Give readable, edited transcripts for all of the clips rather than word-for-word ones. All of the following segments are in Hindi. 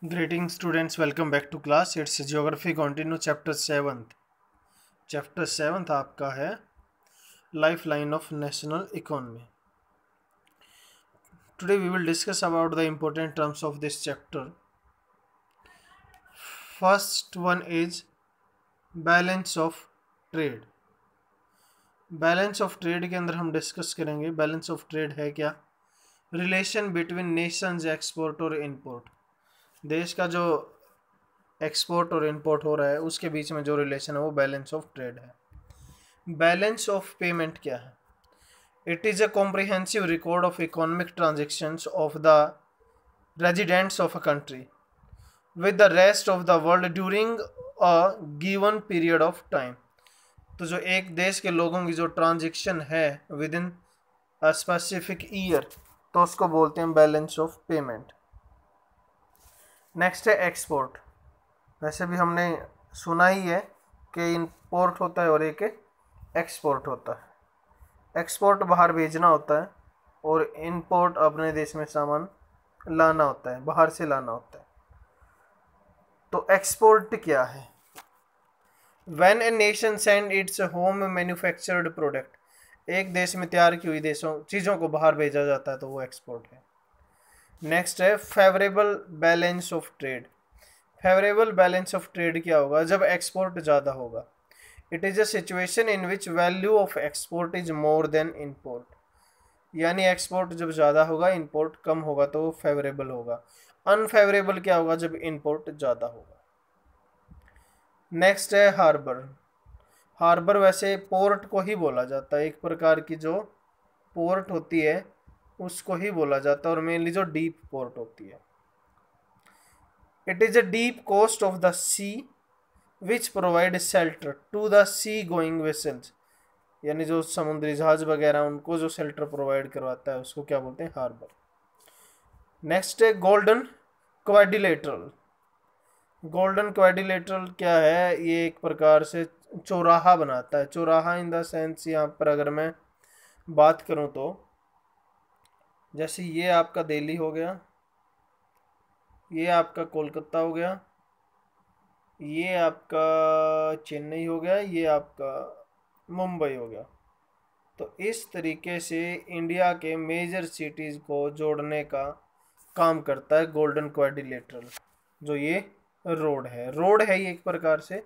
Greetings students, welcome back to class. It's Geography Continue Chapter 7th. Chapter 7th आपका है Lifeline of National Economy. Today we will discuss about the important terms of this chapter. First one is Balance of Trade. Balance of Trade के अंदर हम डिस्कस करेंगे Balance of Trade है क्या, रिलेशन बिटवीन नेशंस एक्सपोर्ट और इम्पोर्ट, देश का जो एक्सपोर्ट और इंपोर्ट हो रहा है उसके बीच में जो रिलेशन है वो बैलेंस ऑफ ट्रेड है। बैलेंस ऑफ पेमेंट क्या है? It is a comprehensive record of economic transactions of the residents of a country with the rest of the world during a given period of time. तो जो एक देश के लोगों की जो ट्रांजेक्शन है with in a specific year, तो उसको बोलते हैं बैलेंस ऑफ पेमेंट। नेक्स्ट है एक्सपोर्ट। वैसे भी हमने सुना ही है कि इंपोर्ट होता है और एक एक्सपोर्ट होता है। एक्सपोर्ट बाहर भेजना होता है और इंपोर्ट अपने देश में सामान लाना होता है, बाहर से लाना होता है। तो एक्सपोर्ट क्या है? When a nation send its home manufactured product, एक देश में तैयार की हुई चीज़ों को बाहर भेजा जाता है तो वो एक्सपोर्ट है। नेक्स्ट है favourable balance of trade. Favourable balance of trade क्या होगा? जब एक्सपोर्ट ज़्यादा होगा। It is a situation in which value of export is more than import, यानी एक्सपोर्ट जब ज़्यादा होगा इम्पोर्ट कम होगा तो वो फेवरेबल होगा। अनफेवरेबल क्या होगा? जब इम्पोर्ट ज़्यादा होगा। नेक्स्ट है हार्बर। हार्बर वैसे पोर्ट को ही बोला जाता है, एक प्रकार की जो पोर्ट होती है उसको ही बोला जाता है, और मेनली जो डीप पोर्ट होती है। It is a deep coast of the sea which provide shelter to the sea going vessels, यानी जो समुद्री जहाज वगैरह उनको जो शेल्टर प्रोवाइड करवाता है उसको क्या बोलते हैं? हार्बर। नेक्स्ट है गोल्डन क्वाड्रिलेटरल। गोल्डन क्वाड्रिलेटरल क्या है? ये एक प्रकार से चौराहा बनाता है। चौराहा इन द सेंस यहाँ पर अगर मैं बात करूँ तो जैसे ये आपका दिल्ली हो गया, ये आपका कोलकाता हो गया, ये आपका चेन्नई हो गया, ये आपका मुंबई हो गया। तो इस तरीके से इंडिया के मेजर सिटीज़ को जोड़ने का काम करता है गोल्डन क्वाड्रिलेटरल। जो ये रोड है ये एक प्रकार से,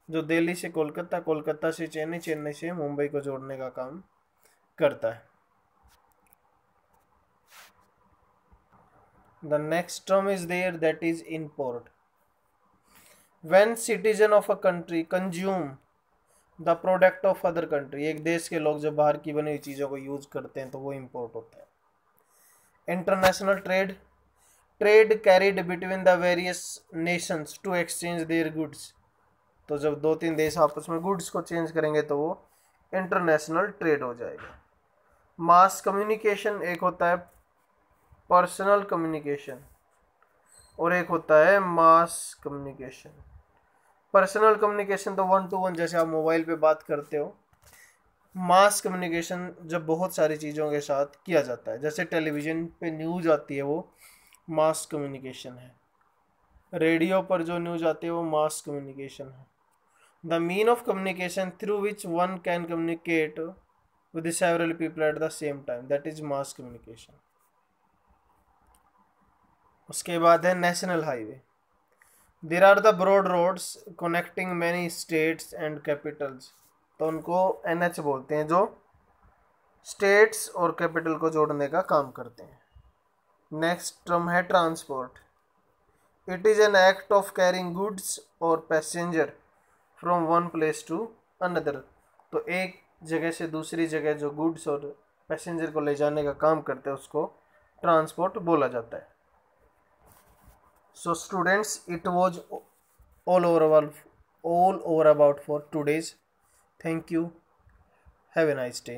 जो दिल्ली से कोलकाता, कोलकाता से चेन्नई, चेन्नई से मुंबई को जोड़ने का काम करता है। The next term is there, that is import. When citizen of a country consume the product of other country, एक देश के लोग जब बाहर की बनी हुई चीज़ों को यूज करते हैं तो वो इम्पोर्ट होता है। International trade, trade carried between the various nations to exchange their goods, तो जब दो तीन देश आपस में गुड्स को चेंज करेंगे तो वो इंटरनेशनल ट्रेड हो जाएगा। मास कम्युनिकेशन, एक होता है पर्सनल कम्युनिकेशन और एक होता है मास कम्युनिकेशन। पर्सनल कम्युनिकेशन तो 1 to 1 जैसे आप मोबाइल पे बात करते हो। मास कम्युनिकेशन जब बहुत सारी चीज़ों के साथ किया जाता है, जैसे टेलीविज़न पे न्यूज़ आती है वो मास कम्युनिकेशन है, रेडियो पर जो न्यूज़ आती है वो मास कम्युनिकेशन है। The mean of communication through which one can communicate with several people at the same time, that is mass communication. उसके बाद है national highway. There are the broad roads connecting many states and capitals, तो उनको NH बोलते हैं, जो स्टेट्स और कैपिटल को जोड़ने का काम करते हैं। नेक्स्ट टर्म है transport. It is an act of carrying goods और passenger from one place to another, तो एक जगह से दूसरी जगह जो गुड्स और पैसेंजर को ले जाने का काम करते हैं उसको ट्रांसपोर्ट बोला जाता है। So students, it was all over about for today's. Thank you. Have a nice day.